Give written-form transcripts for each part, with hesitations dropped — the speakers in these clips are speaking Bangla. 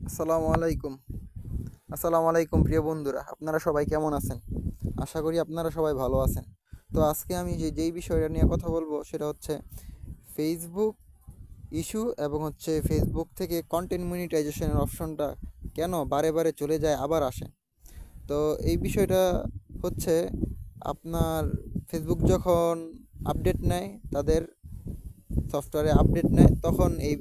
আসসালামু আলাইকুম। আসসালামু আলাইকুম প্রিয় বন্ধুরা, আপনারা সবাই কেমন আছেন? আশা করি আপনারা সবাই ভালো আছেন। তো আজকে আমি যেই বিষয়টা নিয়ে কথা বলবো সেটা হচ্ছে ফেসবুক ইস্যু এবং ফেসবুক থেকে কন্টেন্ট মনিটাইজেশনের অপশনটা কেন বারে বারে চলে যায় আবার আসে। তো এই বিষয়টা হচ্ছে আপনার ফেসবুক যখন আপডেট নেয়, তাদের সফটওয়্যারে আপডেট নেয়, তখন এই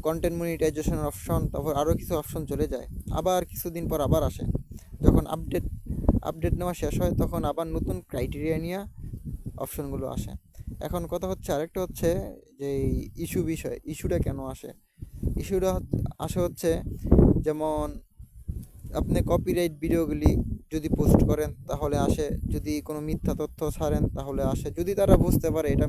কন্টেন্ট মনিটাইজেশনের অপশন, তারপর আরও কিছু অপশন চলে যায়, আবার কিছুদিন পর আবার আসে। যখন আপডেট নেওয়া শেষ হয় তখন আবার নতুন ক্রাইটেরিয়া নিয়ে অপশনগুলো আসে। এখন কথা হচ্ছে আরেকটা হচ্ছে যে ইস্যুটা কেন আসে। ইস্যুটা আসে হচ্ছে, যেমন আপনি কপিরাইট ভিডিওগুলি যদি পোস্ট করেন তাহলে আসে, যদি কোনো মিথ্যা তথ্য ছাড়েন তাহলে আসে, যদি তারা বুঝতে পারে এটা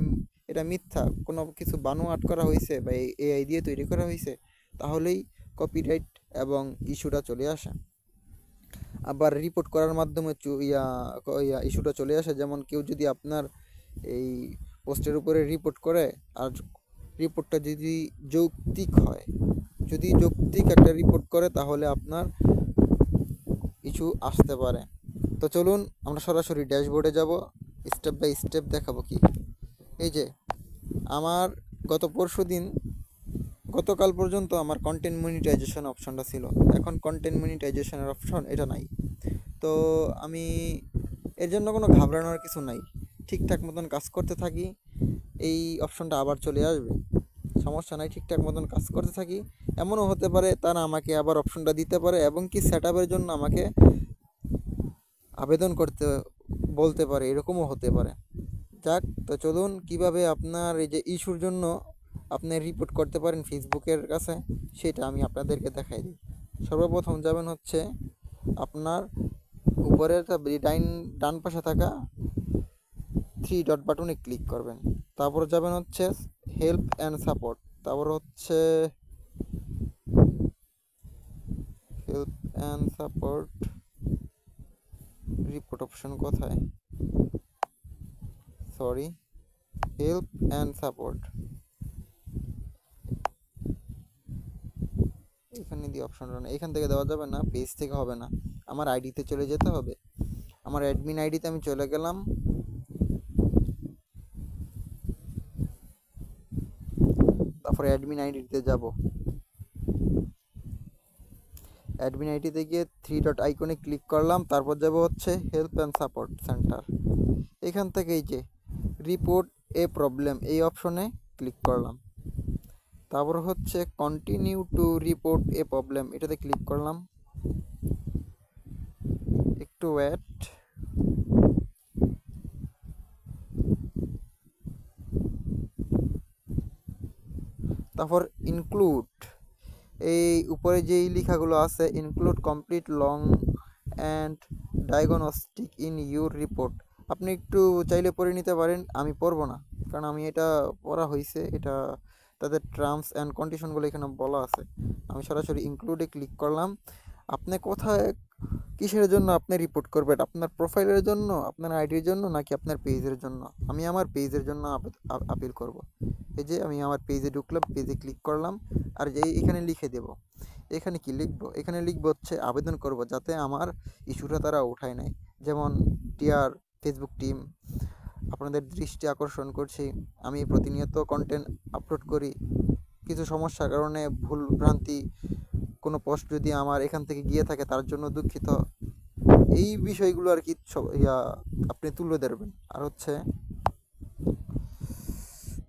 এটা মিথ্যা, কোনো কিছু বানোয়াট করা হয়েছে বা এআই দিয়ে তৈরি করা হয়েছে, তাহলেই কপিরাইট এবং ইস্যুটা চলে আসে। আবার রিপোর্ট করার মাধ্যমে ইস্যুটা চলে আসে, যেমন কেউ যদি আপনার এই পোস্টের উপরে রিপোর্ট করে, আর রিপোর্টটা যদি যৌক্তিক হয়, যদি যৌক্তিক একটা রিপোর্ট করে, তাহলে আপনার ইস্যু আসতে পারে। তো চলুন আমরা সরাসরি ড্যাশবোর্ডে যাব, স্টেপ বাই স্টেপ দেখাবো কি। এই যে আমার গতকাল পর্যন্ত আমার কন্টেন্ট মনিটাইজেশন অপশনটা ছিল, এখন কন্টেন্ট মনিটাইজেশনের অপশন এটা নাই। তো আমি এর জন্য কোনো ঘাবড়ানোর কিছু নাই, ঠিকঠাক মতন কাজ করতে থাকি, এই অপশনটা আবার চলে আসবে, সমস্যা নাই। ঠিকঠাক মতন কাজ করতে থাকি, এমনও হতে পারে তারা আমাকে আবার অপশনটা দিতে পারে এবং কি সেট আপের জন্য আমাকে আবেদন করতে বলতে পারে, এরকমও হতে পারে। যাক, তো চলুন কিভাবে আপনার এই যে ইস্যুর জন্য আপনি রিপোর্ট করতে পারেন ফেসবুকের কাছে, সেটা আমি আপনাদেরকে দেখাই দিই। সর্বপ্রথম যাবেন হচ্ছে আপনার উপরের ডান পাশে থাকা থ্রি ডট বাটনে ক্লিক করবেন। তারপর যাবেন হচ্ছে হেল্প অ্যান্ড সাপোর্ট। তারপর হচ্ছে help and support report option কোথায়, সরি, হেল্প অ্যান্ড সাপোর্ট, এখানে দিয়ে অপশনটা না, এখান থেকে দেওয়া যাবে না, পেজ থেকে হবে না, আমার আইডিতে চলে যেতে হবে। আমার অ্যাডমিন আইডিতে আমি চলে গেলাম। তারপরে অ্যাডমিন আইডিতে যাব, অ্যাডমিন আইডিতে গিয়ে থ্রি ডট আইকনে ক্লিক করলাম। তারপর যাব হচ্ছে হেল্প অ্যান্ড সাপোর্ট সেন্টার। এখান থেকে এই যে রিপোর্ট এ প্রবলেম, এই অপশনে ক্লিক করলাম। তারপর হচ্ছে continue to report A problem, এটাতে ক্লিক করলাম, একটু ওয়েট। তারপর ইনক্লুড, এই উপরে যেই লেখাগুলো আছে, include complete long and diagnostic in your report, আপনি একটু চাইলে পড়ে নিতে পারেন, আমি পড়বো না, কারণ আমি এটা পড়া হয়েছে, এটা তাদের টার্মস অ্যান্ড কন্ডিশনগুলো এখানে বলা আছে। আমি সরাসরি ইনক্লুডে ক্লিক করলাম। আপনি কোথায় কিসের জন্য আপনি রিপোর্ট করবেন, আপনার প্রোফাইলের জন্য, আপনার আইডির জন্য, নাকি আপনার পেজের জন্য? আমি আমার পেজের জন্য আপিল করব। এই যে আমি আমার পেজে ঢুকলাম, পেজে ক্লিক করলাম, আর যে এখানে লিখে দেব। এখানে কি লিখবো? এখানে লিখবো হচ্ছে আবেদন করব যাতে আমার ইস্যুটা তারা উঠায় নেয়। যেমন ডিয়ার ফেসবুক টিম, আপনাদের দৃষ্টি আকর্ষণ করছি, আমি প্রতিনিয়ত কন্টেন্ট আপলোড করি, কিছু সমস্যার কারণে ভুল ভ্রান্তি কোনো পোস্ট যদি আমার এখান থেকে গিয়ে থাকে তার জন্য দুঃখিত। এই বিষয়গুলো আর কি আপনি তুলে ধরবেন, আর হচ্ছে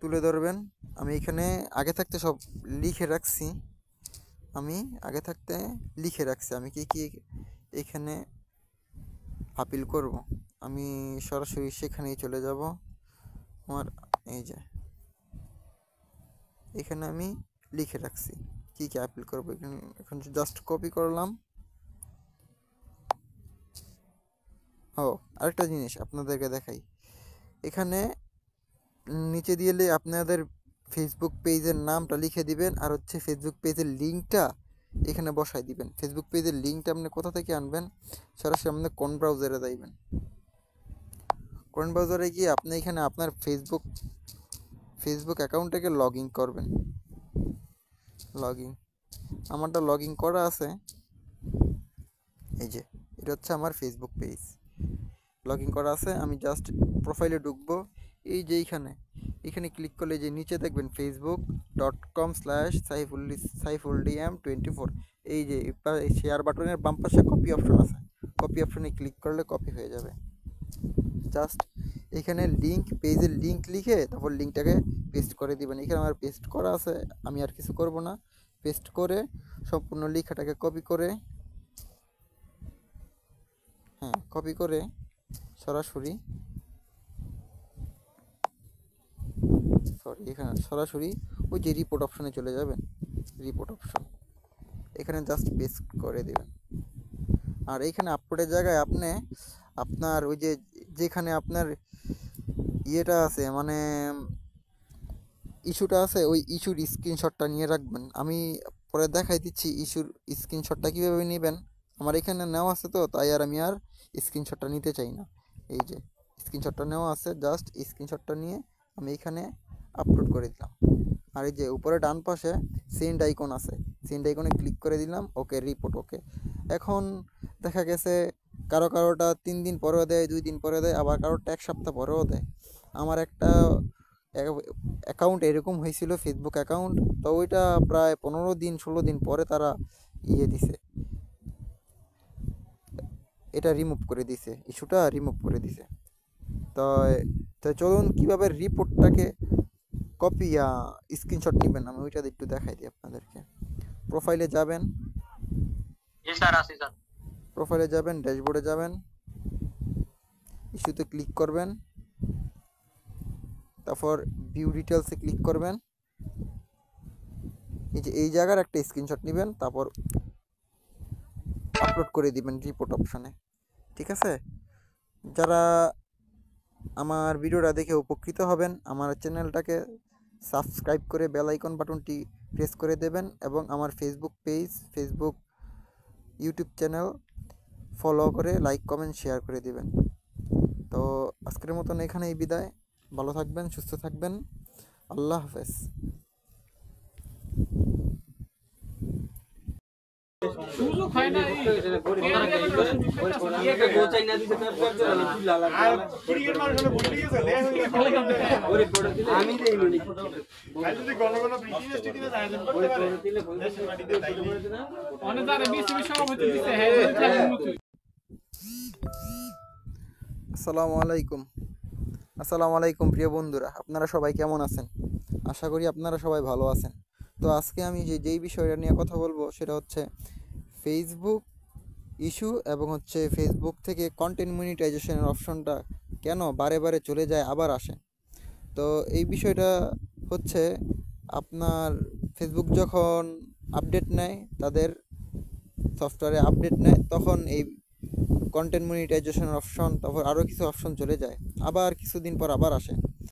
তুলে ধরবেন। আমি এখানে আগে থাকতে সব লিখে রাখছি, আমি কি কি এখানে আপিল করব। আমি সরাসরি সেখানেই চলে যাব। আমার এই যে এখানে আমি লিখে রাখছি কি কি আপিল করব, এখন জাস্ট কপি করলাম। ও, আরেকটা জিনিস আপনাদেরকে দেখাই, এখানে নিচে দিলে আপনাদের ফেসবুক পেজের নামটা লিখে দিবেন, আর হচ্ছে ফেসবুক পেজের লিঙ্কটা এখানে বসাই দিবেন। ফেসবুক পেজের লিঙ্কটা আপনি কোথা থেকে আনবেন? সরাসরি আপনি কোন ব্রাউজারে যাইবেন, কোন ব্রাউজারে গিয়ে আপনি এখানে আপনার ফেসবুক অ্যাকাউন্টটাকে লগ ইন করবেন। লগ ইন, আমারটা লগ ইন করা আছে। এই যে এটা হচ্ছে আমার ফেসবুক পেজ, লগ ইন করা আছে। আমি জাস্ট প্রোফাইলে ঢুকবো। এই যে এখানে ক্লিক করলে যে নিচে দেখবেন facebook.com/saifulldm24, এই যে শেয়ার বাটনের বাম পাশে কপি অপশন আছে, কপি অপশনে ক্লিক করলে কপি হয়ে যাবে। জাস্ট এখানে লিঙ্ক, পেজের লিঙ্ক লিখে তারপর লিঙ্কটাকে পেস্ট করে দিবেন। এখানে আমার পেস্ট করা আছে, আমি আর কিছু করব না। পেস্ট করে সম্পূর্ণ লেখাটাকে কপি করে, কপি করে সরাসরি এখানে সরাসরি ওই যে রিপোর্ট অপশনে চলে যাবেন। রিপোর্ট অপশন এখানে জাস্ট পেস্ট করে দেবেন। আর এইখানে আপলোডের জায়গায় আপনি আপনার ওই যে যেখানে আপনার ইয়েটা আছে, মানে ইস্যুটা আছে, ওই ইস্যুর স্ক্রিনশটটা নিয়ে রাখবেন। আমি পরে দেখাই দিচ্ছি ইস্যুর স্ক্রিনশটটা কীভাবে নেবেন। আমার এখানে নেওয়া আছে, তো তাই আমি আর স্ক্রিনশটটা নিতে চাই না। এই যে স্ক্রিনশটটা নেওয়া আছে, জাস্ট স্ক্রিনশটটা নিয়ে আমি এখানে আপলোড করে দিলাম। আর এই যে উপরে ডান পাশে সেন্ড আইকন আছে, সেন্ড আইকনে ক্লিক করে দিলাম। ওকে, রিপোর্ট ওকে। এখন দেখা গেছে কারোটা 3 দিন পরেও দেয়, 2 দিন পরে দেয়, আবার কারোরটা 1 সপ্তাহ পরেও দেয়। আমার একটা অ্যাকাউন্ট এরকম হয়েছিল, ফেসবুক অ্যাকাউন্ট, তো ওইটা প্রায় 15 দিন 16 দিন পরে তারা দিছে, এটা রিমুভ করে দিছে, ইস্যুটা রিমুভ করে দিছে। তো চলুন কীভাবে রিপোর্টটাকে কপি স্ক্রিনশট নেবেন আমি ওইটা একটু দেখাই দিই আপনাদেরকে। প্রোফাইলে যাবেন, প্রোফাইলে যাবেন, ড্যাশবোর্ডে যাবেন, ইস্যুতে ক্লিক করবেন, তারপর ভিউ ডিটেলসে ক্লিক করবেন। এই যে এই জায়গার একটা স্ক্রিনশট নেবেন, তারপর আপলোড করে দিবেন রিপোর্ট অপশনে। ঠিক আছে? যারা আমার ভিডিওটা দেখে উপকৃত হবেন, আমার চ্যানেলটাকে সাবস্ক্রাইব করে বেল আইকন বাটনটি প্রেস করে দেবেন, এবং আমার Facebook page, Facebook YouTube channel follow করে লাইক কমেন্ট শেয়ার করে দিবেন। তো আজকের মতন এখানেই বিদায়। ভালো থাকবেন, সুস্থ থাকবেন। আল্লাহ হাফেজ। সুযোগ হয় না আসসালামু আলাইকুম প্রিয় বন্ধুরা, আপনারা সবাই কেমন আছেন? আশা করি আপনারা সবাই ভালো আছেন। তো আজকে আমি যেই বিষয়টা নিয়ে কথা বলবো সেটা হচ্ছে ফেসবুক ইস্যু, এবং হচ্ছে ফেসবুক থেকে কন্টেন্ট মনিটাইজেশনের অপশনটা কেন বারে বারে চলে যায় আবার আসে। তো এই বিষয়টা হচ্ছে আপনার ফেসবুক যখন আপডেট নেয়, তাদের সফটওয়্যারে আপডেট নেয়, তখন এই কন্টেন্ট মনিটাইজেশনের অপশন, তারপর আরও কিছু অপশন চলে যায়, আবার কিছুদিন পর আবার আসে।